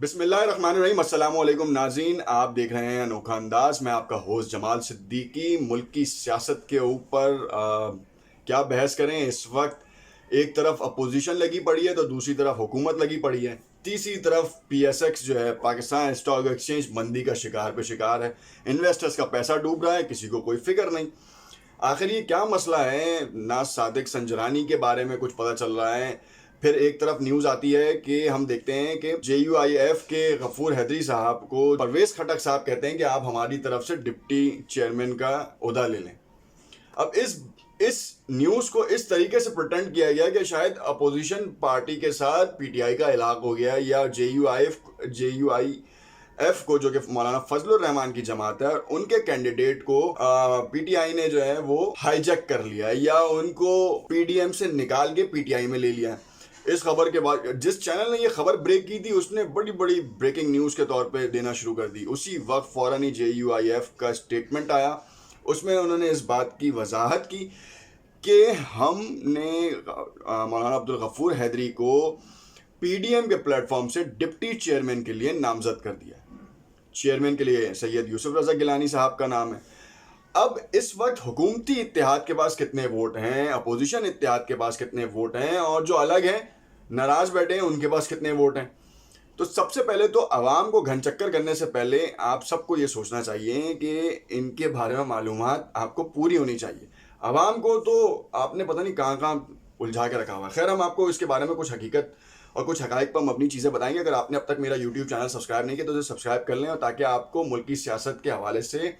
بسم اللہ الرحمن الرحیم۔ السلام علیکم ناظرین، آپ دیکھ رہے ہیں انوکھا انداز۔ میں آپ کا ہوسٹ جمال صدیقی۔ ملک کی سیاست کے اوپر کیا بحث کریں اس وقت؟ ایک طرف اپوزیشن لگی پڑی ہے تو دوسری طرف حکومت لگی پڑی ہے، تیسری طرف پی ایس ایکس جو ہے پاکستان اسٹاک ایکسچینج مندی کا شکار پہ شکار ہے، انویسٹرز کا پیسہ ڈوب رہا ہے، کسی کو کوئی فکر نہیں۔ آخر یہ کیا مسئلہ ہے؟ نہ صادق سنجرانی کے بارے میں کچھ پتہ چل رہا ہے، پھر ایک طرف نیوز آتی ہے کہ ہم دیکھتے ہیں کہ جے یو آئی ایف کے غفور حیدری صاحب کو پرویز خٹک صاحب کہتے ہیں کہ آپ ہماری طرف سے ڈپٹی چیئرمین کا عہدہ لے لیں۔ اب اس نیوز کو اس طریقے سے پریٹینڈ کیا گیا کہ شاید اپوزیشن پارٹی کے ساتھ پی ٹی آئی کا الحاق ہو گیا، یا جے یو آئی ایف کو، جو کہ مولانا فضل الرحمان کی جماعت ہے، اور ان کے کینڈیڈیٹ کو پی ٹی آئی نے جو ہے وہ ہائی جیک کر لیا یا ان کو پی ڈی ایم سے نکال کے پی ٹی آئی میں لے لیا ہے۔ اس خبر کے بعد جس چینل نے یہ خبر بریک کی تھی، اس نے بڑی بڑی بریکنگ نیوز کے طور پہ دینا شروع کر دی۔ اسی وقت فوراً ہی جے یو آئی ایف کا اسٹیٹمنٹ آیا، اس میں انہوں نے اس بات کی وضاحت کی کہ ہم نے مولانا عبدالغفور حیدری کو پی ڈی ایم کے پلیٹ فارم سے ڈپٹی چیئرمین کے لیے نامزد کر دیا۔ چیئرمین کے لیے سید یوسف رضا گیلانی صاحب کا نام ہے۔ اب اس وقت حکومتی اتحاد کے پاس کتنے ووٹ ہیں، اپوزیشن اتحاد کے پاس کتنے ووٹ ہیں، اور جو الگ ہیں ناراض بیٹھے ہیں ان کے پاس کتنے ووٹ ہیں؟ تو سب سے پہلے تو عوام کو گھن چکر کرنے سے پہلے آپ سب کو یہ سوچنا چاہیے کہ ان کے بارے میں معلومات آپ کو پوری ہونی چاہیے۔ عوام کو تو آپ نے پتہ نہیں کہاں کہاں الجھا کے رکھا ہوا ہے۔ خیر، ہم آپ کو اس کے بارے میں کچھ حقیقت اور کچھ حقائق پر مبنی چیزیں بتائیں گے۔ اگر آپ نے اب تک میرا یوٹیوب چینل سبسکرائب نہیں کیا تو اسے سبسکرائب کر لیں، اور تاکہ آپ کو ملکی سیاست کے حوالے سے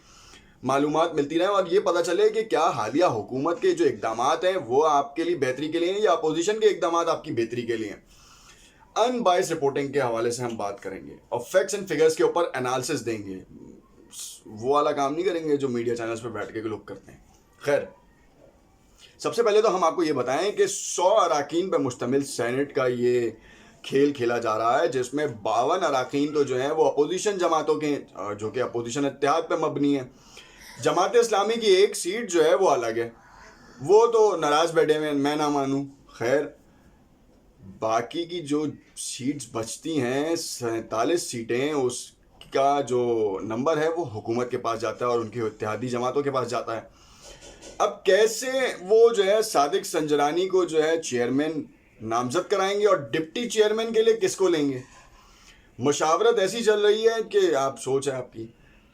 معلومات ملتی رہیں، اور یہ پتہ چلے کہ کیا حالیہ حکومت کے جو اقدامات ہیں وہ آپ کے لیے بہتری کے لیے ہیں، یا اپوزیشن کے اقدامات آپ کی بہتری کے لیے ہیں۔ ان بائس رپورٹنگ کے حوالے سے ہم بات کریں گے، اور فیکٹس اینڈ فگرز کے اوپر انالیسس دیں گے۔ وہ والا کام نہیں کریں گے جو میڈیا چینلز پہ بیٹھ کے لوگ کرتے ہیں۔ خیر، سب سے پہلے تو ہم آپ کو یہ بتائیں کہ 100 اراکین پہ مشتمل سینٹ کا یہ کھیل کھیلا جا رہا ہے، جس میں 52 اراکین تو جو ہیں وہ اپوزیشن جماعتوں کے، جو کہ اپوزیشن اتحاد پہ مبنی ہے۔ جماعت اسلامی کی ایک سیٹ جو ہے وہ الگ ہے، وہ تو ناراض بیٹھے ہوئے، میں نہ مانوں۔ خیر، باقی کی جو سیٹس بچتی ہیں 47 سیٹیں، اس کا جو نمبر ہے وہ حکومت کے پاس جاتا ہے اور ان کی اتحادی جماعتوں کے پاس جاتا ہے۔ اب کیسے وہ جو ہے صادق سنجرانی کو جو ہے چیئرمین نامزد کرائیں گے، اور ڈپٹی چیئرمین کے لیے کس کو لیں گے؟ مشاورت ایسی چل رہی ہے کہ آپ سوچ ہے آپ کی،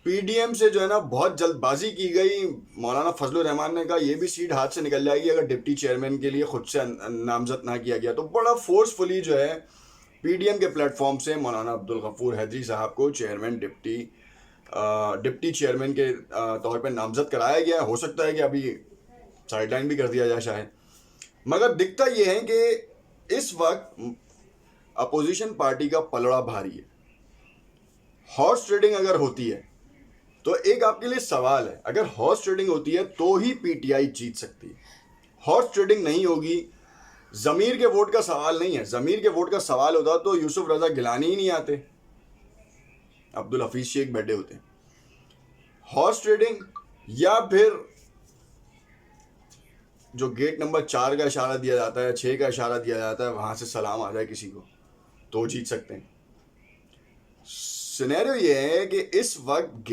پی ڈی ایم سے جو ہے نا بہت جلد بازی کی گئی۔ مولانا فضل الرحمان نے کہا یہ بھی سیٹ ہاتھ سے نکل جائے گی اگر ڈپٹی چیئرمین کے لیے خود سے نامزد نہ کیا گیا، تو بڑا فورسفلی جو ہے پی ڈی ایم کے پلیٹ فارم سے مولانا عبدالغفور حیدری صاحب کو ڈپٹی چیئرمین کے طور پہ نامزد کرایا گیا ہے۔ ہو سکتا ہے کہ ابھی سائڈ لائن بھی کر دیا جائے شاید، مگر دکھتا یہ ہے کہ اس وقت اپوزیشن پارٹی کا پلڑا بھاری ہے۔ ہارس ٹریڈنگ اگر ہوتی ہے تو ایک آپ کے لیے سوال ہے، اگر ہارس ٹریڈنگ ہوتی ہے تو ہی پی ٹی آئی جیت سکتی ہے۔ ہارس ٹریڈنگ نہیں ہوگی، ضمیر کے ووٹ کا سوال نہیں ہے۔ ضمیر کے ووٹ کا سوال ہوتا تو یوسف رضا گیلانی ہی نہیں آتے، عبدالحفیظ شیخ بیٹھے ہوتے۔ ہارس ٹریڈنگ، یا پھر جو گیٹ نمبر 4 کا اشارہ دیا جاتا ہے، 6 کا اشارہ دیا جاتا ہے، وہاں سے سلام آ جائے کسی کو تو جیت سکتے ہیں۔ سینیریو یہ ہے کہ اس وقت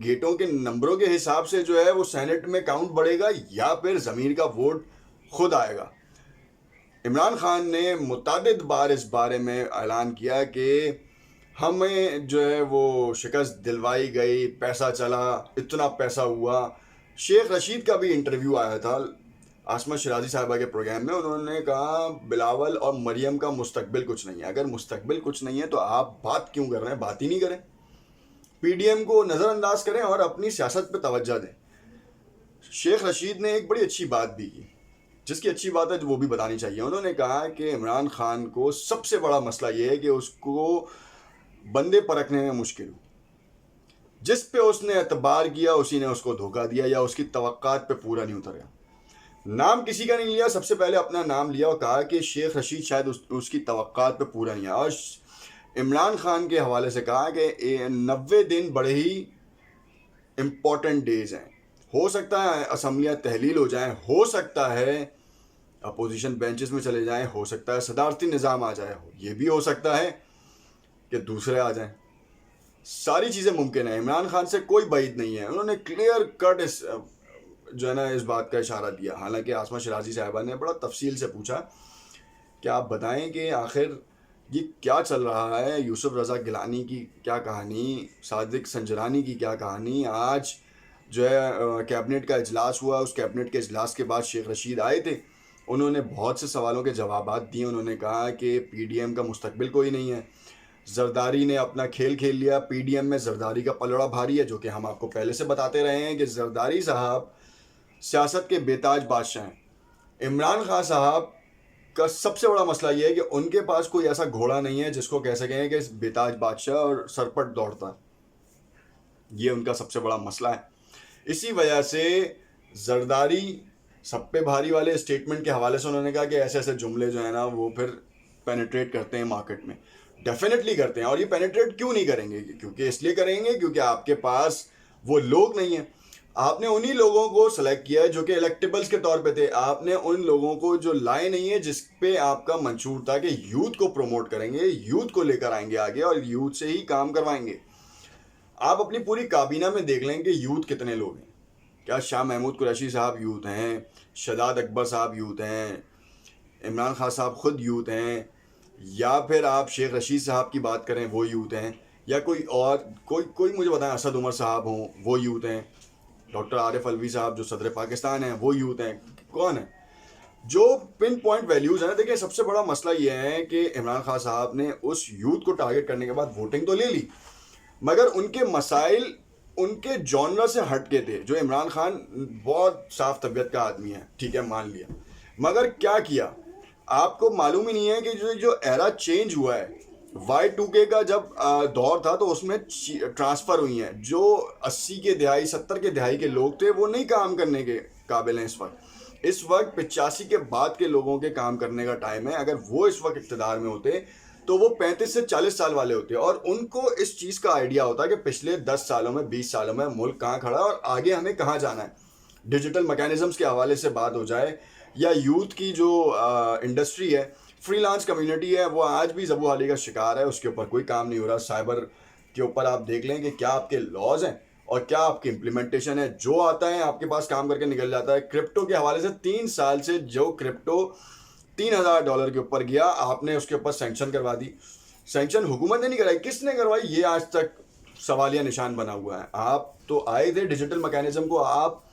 گیٹوں کے نمبروں کے حساب سے جو ہے وہ سینٹ میں کاؤنٹ بڑھے گا، یا پھر ضمیر کا ووٹ خود آئے گا۔ عمران خان نے متعدد بار اس بارے میں اعلان کیا کہ ہمیں جو ہے وہ شکست دلوائی گئی، پیسہ چلا، اتنا پیسہ ہوا۔ شیخ رشید کا بھی انٹرویو آیا تھا عاصمت شرازی صاحبہ کے پروگرام میں، انہوں نے کہا بلاول اور مریم کا مستقبل کچھ نہیں ہے۔ اگر مستقبل کچھ نہیں ہے تو آپ بات کیوں کر رہے ہیں؟ بات ہی نہیں کریں، پی ڈی ایم کو نظر انداز کریں اور اپنی سیاست پہ توجہ دیں۔ شیخ رشید نے ایک بڑی اچھی بات بھی کی، جس کی اچھی بات ہے وہ بھی بتانی چاہیے۔ انہوں نے کہا کہ عمران خان کو سب سے بڑا مسئلہ یہ ہے کہ اس کو بندے پرکھنے میں مشکل ہو، جس پہ اس نے اعتبار کیا اسی نے اس کو دھوکہ دیا، یا اس کی توقعات پہ پورا نہیں اترا۔ نام کسی کا نہیں لیا، سب سے پہلے اپنا نام لیا اور کہا کہ شیخ رشید شاید اس کی توقعات پہ پورا نہیں ہے، اور عمران خان کے حوالے سے کہا کہ 90 دن بڑے ہی امپورٹنٹ ڈیز ہیں۔ ہو سکتا ہے اسمبلیاں تحلیل ہو جائیں، ہو سکتا ہے اپوزیشن بینچز میں چلے جائیں، ہو سکتا ہے صدارتی نظام آ جائے، یہ بھی ہو سکتا ہے، کہ دوسرے آ جائیں. ساری چیزیں ممکن ہیں. عمران خان سے کوئی بعید نہیں ہے. انہوں نے کلیئر کٹ جو ہے نا اس بات کا اشارہ دیا. حالانکہ آسمہ شرازی صاحبہ نے بڑا تفصیل سے پوچھا کہ آپ بتائیں کہ آخر یہ کیا چل رہا ہے, یوسف رضا گیلانی کی کیا کہانی, صادق سنجرانی کی کیا کہانی. آج جو ہے کیبنٹ کا اجلاس ہوا, اس کیبنٹ کے اجلاس کے بعد شیخ رشید آئے تھے, انہوں نے بہت سے سوالوں کے جوابات دیے. انہوں نے کہا کہ پی ڈی ایم کا مستقبل کوئی نہیں ہے, زرداری نے اپنا کھیل کھیل لیا, پی ڈی ایم میں زرداری کا پلڑا بھاری ہے, جو کہ ہم آپ کو پہلے سے بتاتے رہے ہیں کہ زرداری صاحب سیاست کے بے تاج بادشاہ ہیں. عمران خان صاحب کا سب سے بڑا مسئلہ یہ ہے کہ ان کے پاس کوئی ایسا گھوڑا نہیں ہے جس کو کہہ سکیں کہ بے تاج بادشاہ اور سرپٹ دوڑتا. یہ ان کا سب سے بڑا مسئلہ ہے. اسی وجہ سے زرداری سب پہ بھاری والے اسٹیٹمنٹ کے حوالے سے انہوں نے کہا کہ ایسے ایسے جملے جو ہیں نا وہ پھر پینیٹریٹ کرتے ہیں مارکیٹ میں. ڈیفینیٹلی کرتے ہیں. اور یہ پینیٹریٹ کیوں نہیں کریں گے؟ کیونکہ اس لیے کریں گے کیونکہ آپ کے پاس وہ لوگ نہیں ہیں. آپ نے انہی لوگوں کو سلیکٹ کیا ہے جو کہ الیکٹیبلز کے طور پہ تھے. آپ نے ان لوگوں کو جو لائے نہیں ہے جس پہ آپ کا منشور تھا کہ یوتھ کو پروموٹ کریں گے, یوتھ کو لے کر آئیں گے آگے اور یوتھ سے ہی کام کروائیں گے. آپ اپنی پوری کابینہ میں دیکھ لیں کہ یوتھ کتنے لوگ ہیں. کیا شاہ محمود قریشی صاحب یوتھ ہیں, شداد اکبر صاحب یوتھ ہیں, عمران خان صاحب خود یوتھ ہیں, یا پھر آپ شیخ رشید صاحب کی بات کریں وہ یوتھ ہیں, یا کوئی اور کوئی مجھے بتائیں اسد عمر صاحب ہوں وہ یوتھ ہیں, ڈاکٹر عارف الوی صاحب جو صدر پاکستان ہیں وہ یوتھ ہیں. کون ہیں جو پن پوائنٹ ویلیوز ہیں؟ دیکھیں سب سے بڑا مسئلہ یہ ہے کہ عمران خان صاحب نے اس یوتھ کو ٹارگٹ کرنے کے بعد ووٹنگ تو لے لی, مگر ان کے مسائل ان کے جانرا سے ہٹ کے تھے. جو عمران خان بہت صاف طبیعت کا آدمی ہے, ٹھیک ہے مان لیا, مگر کیا آپ کو معلوم ہی نہیں ہے کہ جو ایرا چینج ہوا ہے Y2K کا جب دور تھا تو اس میں ٹرانسفر ہوئی ہیں. جو 80 کے دہائی 70 کے دہائی کے لوگ تھے وہ نہیں کام کرنے کے قابل ہیں اس وقت. اس وقت 85 کے بعد کے لوگوں کے کام کرنے کا ٹائم ہے. اگر وہ اس وقت اقتدار میں ہوتے تو وہ 35 سے 40 سال والے ہوتے اور ان کو اس چیز کا آئیڈیا ہوتا کہ پچھلے 10 سالوں میں 20 سالوں میں ملک کہاں کھڑا ہے اور آگے ہمیں کہاں جانا ہے. ڈیجیٹل میکانزمز کے حوالے سے بات ہو جائے, یا یوتھ کی جو انڈسٹری ہے, فری لانس کمیونٹی ہے, وہ آج بھی زبو حالی کا شکار ہے. اس کے اوپر کوئی کام نہیں ہو رہا. سائبر کے اوپر آپ دیکھ لیں کہ کیا آپ کے لاز ہیں اور کیا آپ کی امپلیمنٹیشن ہے. جو آتا ہے آپ کے پاس کام کر کے نکل جاتا ہے. کرپٹو کے حوالے سے 3 سال سے جو کرپٹو $3000 کے اوپر گیا, آپ نے اس کے اوپر سینکشن کروا دی. سینکشن حکومت نے نہیں کرائی, کس نے کروائی یہ آج تک سوالیہ نشان بنا ہوا ہے. آپ تو آئے تھے ڈیجیٹل میکانزم کو, آپ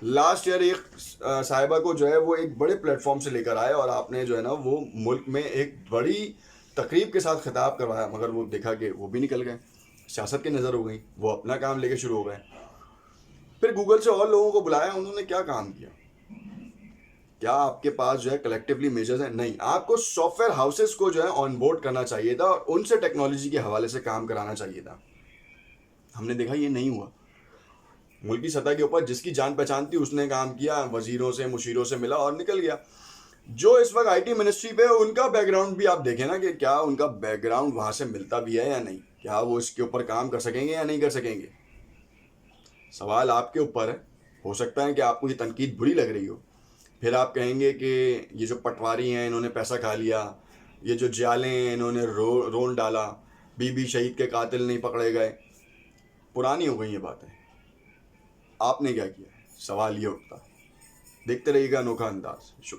لاسٹ ایئر ایک صاحبہ کو جو ہے وہ ایک بڑے پلیٹ فارم سے لے کر آئے اور آپ نے جو ہے نا وہ ملک میں ایک بڑی تقریب کے ساتھ خطاب کروایا, مگر وہ دیکھا کہ وہ بھی نکل گئے, سیاست کی نظر ہو گئی, وہ اپنا کام لے کے شروع ہو گئے. پھر گوگل سے اور لوگوں کو بلایا, انہوں نے کیا کام کیا؟ کیا آپ کے پاس جو ہے کلیکٹیولی میجرز ہیں؟ نہیں. آپ کو سافٹ ویئر ہاؤسز کو جو ہے آن بورڈ کرنا چاہیے تھا اور ان سے ٹیکنالوجی کے حوالے سے کام کرانا چاہیے تھا. ہم نے دیکھا یہ نہیں ہوا. ملکی سطح کے اوپر جس کی جان پہچان تھی اس نے کام کیا, وزیروں سے مشیروں سے ملا اور نکل گیا. جو اس وقت آئی ٹی منسٹری پہ ان کا بیک گراؤنڈ بھی آپ دیکھیں نا کہ کیا ان کا بیک گراؤنڈ وہاں سے ملتا بھی ہے یا نہیں. کیا وہ اس کے اوپر کام کر سکیں گے یا نہیں کر سکیں گے؟ سوال آپ کے اوپر ہے. ہو سکتا ہے کہ آپ کو یہ تنقید بری لگ رہی ہو. پھر آپ کہیں گے کہ یہ جو پٹواری ہیں انہوں نے پیسہ کھا لیا, یہ جو جالے ہیں انہوں نے رون ڈالا, بی شہید کے قاتل نہیں پکڑے گئے. پرانی ہو گئی یہ باتیں. آپ نے کیا کیا؟ سوال یہ اٹھتا. دیکھتے رہیے گا انوکھا انداز. شکریہ.